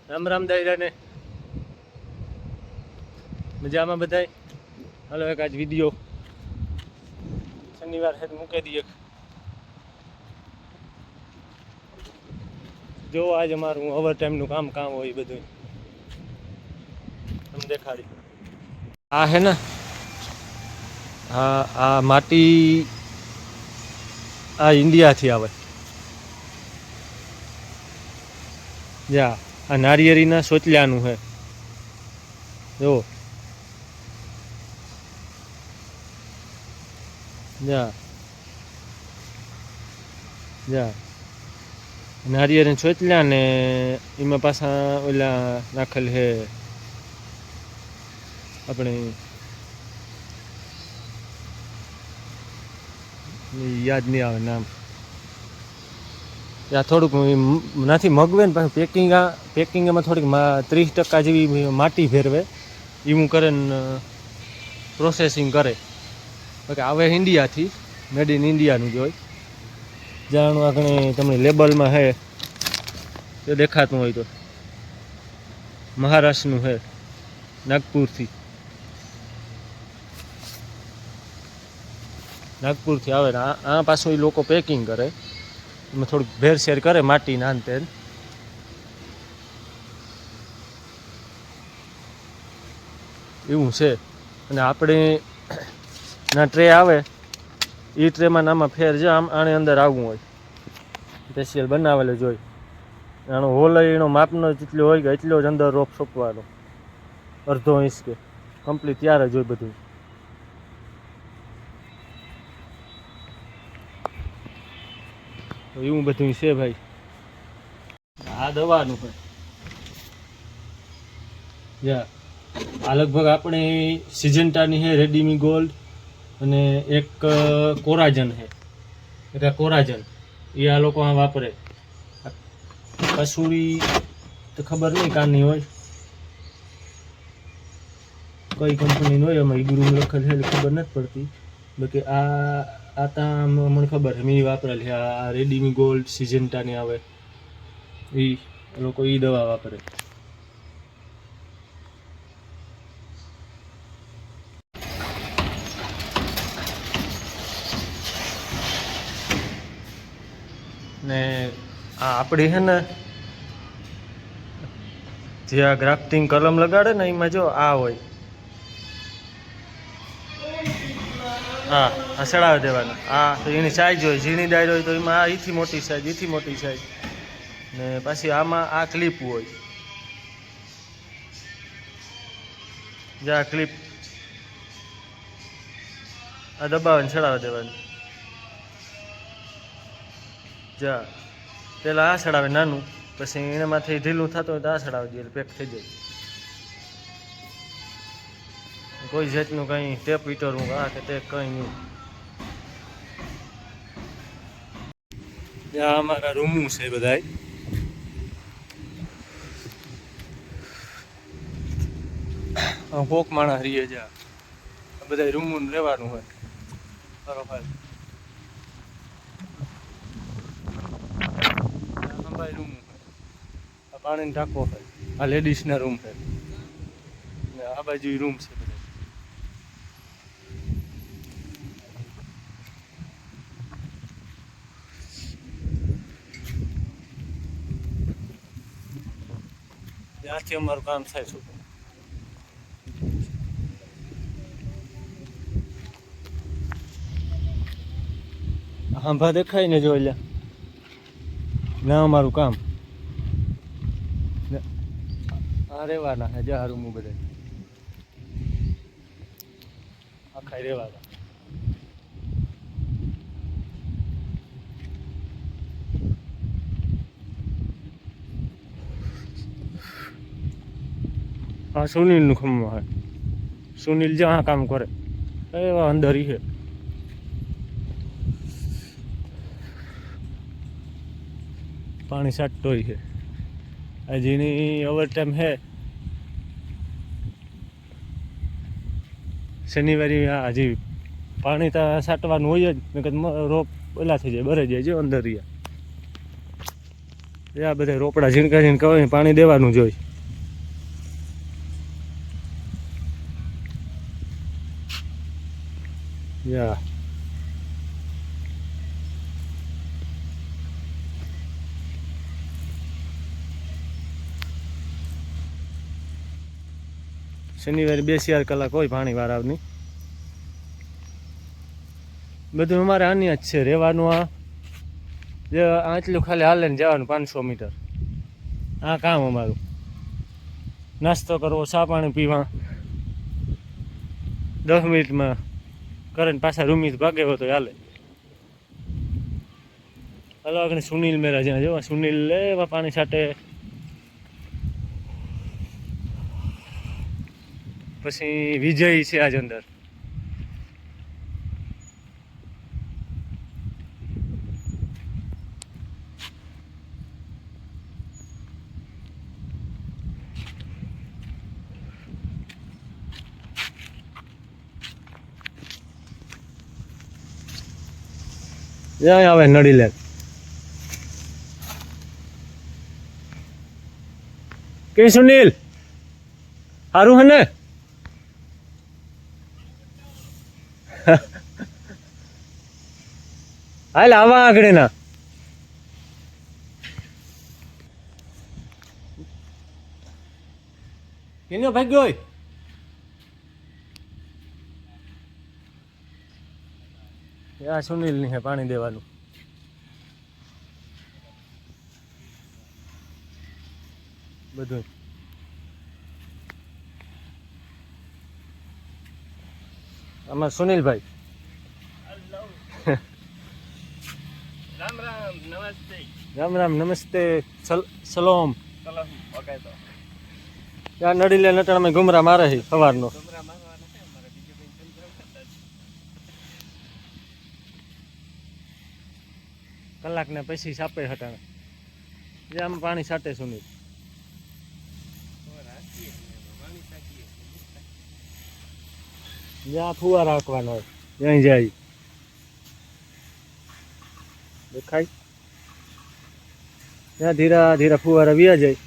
રામ રામ દાયરાને મજામાં બધાય. હાલો એક આજ વિડીયો શનિવાર છે મૂકી દઈએ. જો આજે મારું ઓવર ટાઈમનું કામ હોય એ બધું તમને દેખાડી. આ હે ને આ માટી આ ઇન્ડિયાથી આવે. જા આ નારિયેળીના સોચલ્યાનું છે જો. જા જા નારિયેળ સોચલ્યા ને એમાં પાછા ઓલા નાખેલ છે આપણે યાદ નહીં આવે નામ. ત્યાં થોડુંક નથી મગવે ને પાછું પેકિંગમાં થોડીક 30% જેવી માટી ફેરવે એવું કરે ને પ્રોસેસિંગ કરે. બાકી આવે ઇન્ડિયાથી, મેડ ઇન ઇન્ડિયાનું જ હોય. જાણું આગળ તમને લેબલમાં છે તો દેખાતું હોય તો મહારાષ્ટ્રનું છે, નાગપુરથી આવે ને આ પાછું એ લોકો પેકિંગ કરે. એમાં થોડુંક ભેરસેર કરે માટી નાન તેન. એવું છે. અને આપણે ના ટ્રે આવે એ ટ્રેમાં આમાં ફેર છે. આને અંદર આવવું હોય સ્પેશિયલ બનાવેલો જ હોય. આનો હોલ એનો માપનો જેટલો હોય કે એટલો જ અંદર રોપ સોંપવાનો, અડધો ઇંચ કે કમ્પ્લીટ ત્યારે જ હોય બધું. એવું બધું છે ભાઈ. આ દવાનું પણ યા આ લગભગ આપણે સિજન્ટાની છે, રેડીમી ગોલ્ડ, અને એક કોરાજન છે. એક કોરાજન એ આ લોકો આ વાપરે. કસૂરી તો ખબર નહીં કારની હોય, કઈ કંપનીની હોય, એમાં ઈગ્રુ લખેલ છે ખબર નથી પડતી. બાકી આ તા મને ખબર છે, મેં વાપરેલી. આ રેડીમી ગોલ્ડ સિજન્ટાની આવે એ લોકો એ દવા વાપરે. ને આ આપણી છે ને જે આ ગ્રાફ્ટિંગ કલમ લગાડે ને એમાં જો આ હોય, હા સડાવી દેવાના. આ તો એની સાઈઝ હોય, ઝીણી ડાયર હોય તો એમાં આ એથી મોટી સાઈઝ. ને પછી આમાં આ ક્લિપ હોય, જ્યાં ક્લિપ આ દબાવીને ચડાવી દેવાની. જા પેલા આ ચડાવે નાનું, પછી એનામાંથી ઢીલું થતું હોય તો આ ચડાવી દે, પેક થઈ જાય. કોઈ જાતનું કંઈ ટેપ વીટરવું આ કે તે કંઈ નહીં. ત્યાં અમારા રૂમું છે બધાય. કોક માણસ રહીએ જ્યાં બધા રૂમું રહેવાનું હોય બરોબર. રૂમ આ પાણીનો ટાંકો હોય, આ લેડીઝના રૂમ છે, આ બાજુ રૂમ છે બધા. ત્યાંથી અમારું કામ થાય છે. હાંભા દેખાય ને જો એટલે ના અમારું કામ આ રેવાના હે. જા રૂમ બધા આખા રેવાના. હા સુનિલનું ખમમાં હોય. સુનિલ જ્યાં કામ કરે એવા અંદર છે. પાણી સાટતો હોય છે. આ જેની ઓવર ટાઈમ છે શનિવારે. હા હજી પાણી તો સાટવાનું હોય જ, રોપ ઓલા થઈ જાય, ભરાઈ જાય જો અંદર રહ્યા. આ બધા રોપડા ઝીણકા ઝીણકા હોય ને પાણી દેવાનું જોઈએ. યા શનિવારે 2-4 કલાક હોય પાણી વાળાની. બધું અમારે આની જ છે રહેવાનું. આ જે આટલું ખાલી હાલે ને જવાનું 500 મીટર. આ કામ અમારું. નાસ્તો કરવો, ચા પાણી પીવા, 10 મિનિટમાં કરે પાછા રૂમી ભાગે હોય તો હાલે. હાલો આગળ સુનિલ મેરા જ્યાં જો સુનિલ લેવા પાણી છાંટે. પછી વિજય છે આજ અંદર. જ્યાં આવે નડી લે. કે સુનિલ સારું હે ને? હાલ આવા આગળ ના કેનો ભાગ્યો હોય. આ સુનિલ ની હે પાણી દેવાનું. બધું અમાર સુનિલભાઈ. રામ રામ નમસ્તે. રામ રામ નમસ્તે. સલોમ. સલામ ઓકે તો ત્યાં નડી લે નટાણામાં ઘુમરા મારે છે સવારનો. ડુમરા મારવાના છે અમારે બીજું કંઈ ચંદ્ર કરતા કલાકને પછી સાપે હટાણે જે આમ પાણી છાંટે સુનિલ. પાણી સાચીએ જ્યાં ફુવા રાખવાનો હોય ત્યાં જાય દેખાય ત્યાં ધીરા ધીરા ફુવારા વ્યા જાય.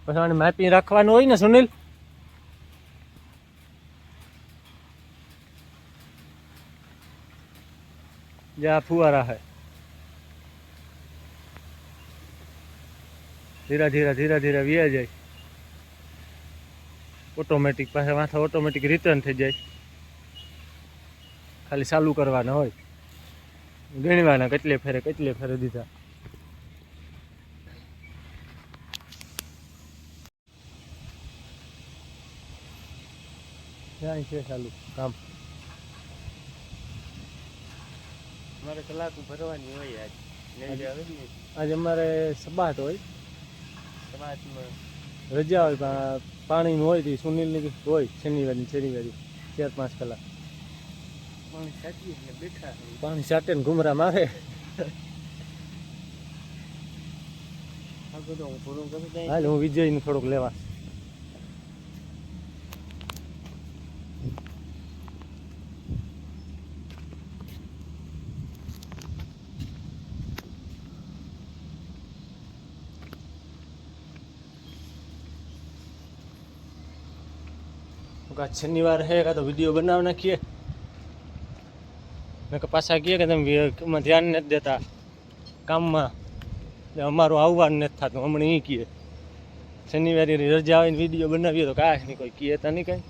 પછી આને માપી રાખવાનું હોય ને સુનિલ. જ્યાં ફુવારા હે ધીરા ધીરા ધીરા ધીરા વ્યા જાય. ઓટોમેટિક પાસે માથા ઓટોમેટિક રિટર્ન થઈ જાય. ખાલી ચાલુ કરવાના હોય ગણવાના કેટલે ફેરે દીધા. ક્યાં છે ચાલુ કામ. અમારે કલાક ભરવાની હોય આજ નહીં આવે ને આજે અમારે સબાત હોય સમાજમાં રજા હોય પાણીનું હોય તો સુનિલની હોય શનિવારની 4-5 કલાક પાણી સાચીએ એટલે બેઠા હોય. પાણી છાંટે ને ઘુમરા મારે. આ બધું હું પૂરું કરી દઈ. હાલ હું વિજયનું થોડુંક લેવા. શનિવાર હે કાં તો વિડીયો બનાવી નાખીએ ને પાછા કહીએ કે તમે ધ્યાન નથી દેતા કામમાં અમારું આવવાનું નથી થતું. હમણાં એ કહીએ શનિવારે રજા આવીને વિડીયો બનાવીએ તો કાંઈ નહીં કોઈ કહેતા નહીં કાંઈ.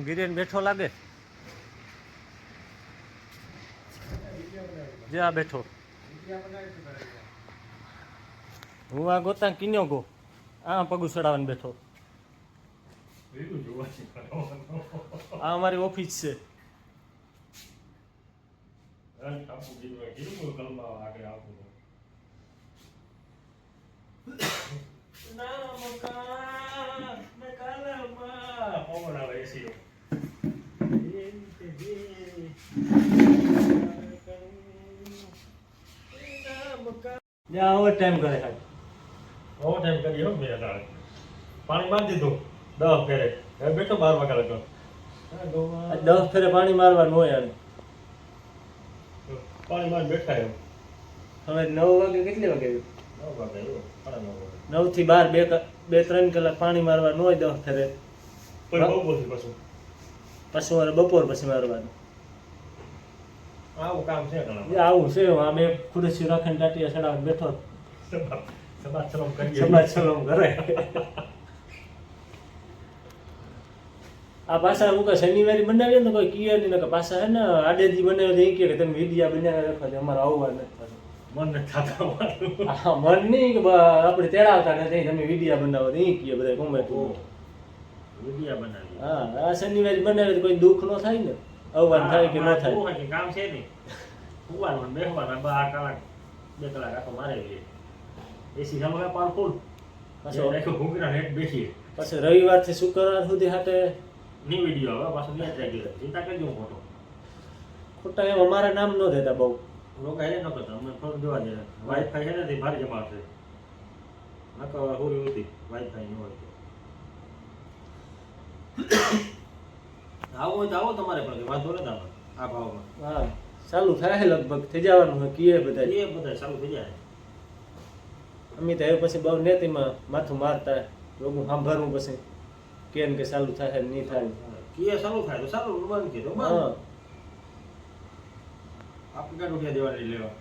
ગિરિયન બેઠો લાગે જે આ બેઠો હું આ ગોતા કિન્યો ગો આ પગું ચડાવવાનું બેઠો આ અમારી ઓફિસ છે ઓવર ટાઈમ કરે સાહેબ ઓવર ટાઈમ કરી હો મેં તારે પાણી મારી દીધું 10 ફેરે હવે બેઠો 12 વાગ્યા લગો 10 ફેરે પાણી મારવાનું હોય યાર પાણી માર બેઠા એમ હવે 9 વાગે કેટલી વાગે 9 વાગે 9 થી 12 2-3 કલાક પાણી મારવાનું હોય 10 ફેરે પછી મારે બપોર પછી મારવાનું આવું કામ છે ઘણા આવું છે આ બે ખુરશી રાખીને ટાટિયા ચડાવીને બેઠો સમાજ સલામ કરે આ પાછા હું કે શનિવારે બનાવીએ ને કોઈ કિયર નહીં કે પાછા હે ને આડેજી બનાવે તો એ કે તમે વિડિયા બનાવી રાખો છો અમારે આવવા નથી થતું મન નથી થતા હા મન નહીં કે આપણે તેડાવતા નથી તમે વિડિયા બનાવો તો એ કીએ બધા કોમેન્ટ વિડિયા બનાવી હા આ શનિવારે બનાવે તો કોઈ દુઃખ ન થાય ને આવવાનું થાય કે ન થાય કામ છે નહીં સુવાનું બેસવાનું 12 કલાક 2 કલાક આખો મારે એસી સામે પાવરફુલ પાછો રાખો ઘૂંઘરા નેટ બેસીએ પછી રવિવારથી શુક્રવાર સુધી હાટે ની વિડિયો હવે પાછો નેટ રાખી ચિંતા કરજો ખોટો ખોટા એમ અમારા નામ ન દેતા બહુ લોકો હે ન કરતા અમે ફોન જોવા દે વાઈફાઈ છે ને તે ભારે જમા છે નકો હોરી હતી વાઈફાઈ ન હોય આવો તો આવો તમારે પણ વાંધો ન આવે આ ભાવમાં હા ચાલુ થાય લગભગ થઈ જવાનું હોય કીએ બધા ચાલુ થઈ જાય અમે તો હવે પછી બહુ નેતીમાં માથું મારતા રોગું સાંભળવું પછી કેમ કે ચાલુ થાય નહીં થાય કીએ ચાલુ થાય તો ચાલુ બંધ કીધું હા આપણે ક્યાં રૂપિયા દેવાની લેવા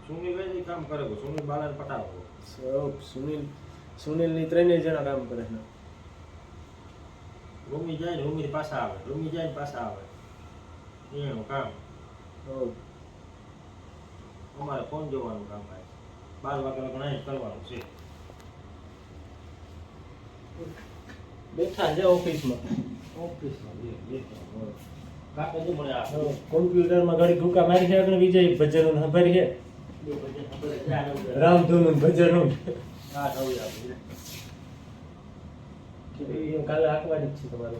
સુનિલ કામ કરે સુનિલ બાલાને પટાવો સુનિલની 3 જણા કામ કરે છે રૂમી જાય ને રૂમી પાછા આવે રૂમી જાય ને પાછા આવે એનું કામ અમારે ફોન જોવાનું કામ થાય 12 વાગ્યા ઘણા કરવાનું છે બેઠા છે ઓફિસમાં કોમ્પ્યુટરમાં ઘડી ભૂકા મારી છે આગળ વિજય ભજન ખબર છે રામધૂન ભજન કાલે આખવાની જ છે તમારે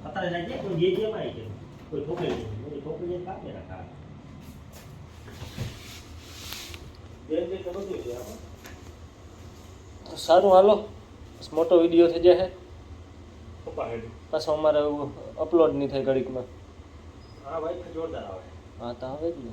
અત્યારે જાય કોઈ જે જેમ આવી છે કોઈ ઠોકરી કાપે રાખા સારું હાલો મોટો વિડીયો થઈ જાય પાછો અમારે અપલોડ નહીં થાય ઘડીકમાં હા ભાઈ જોરદાર આવે હા તો આવે જ ને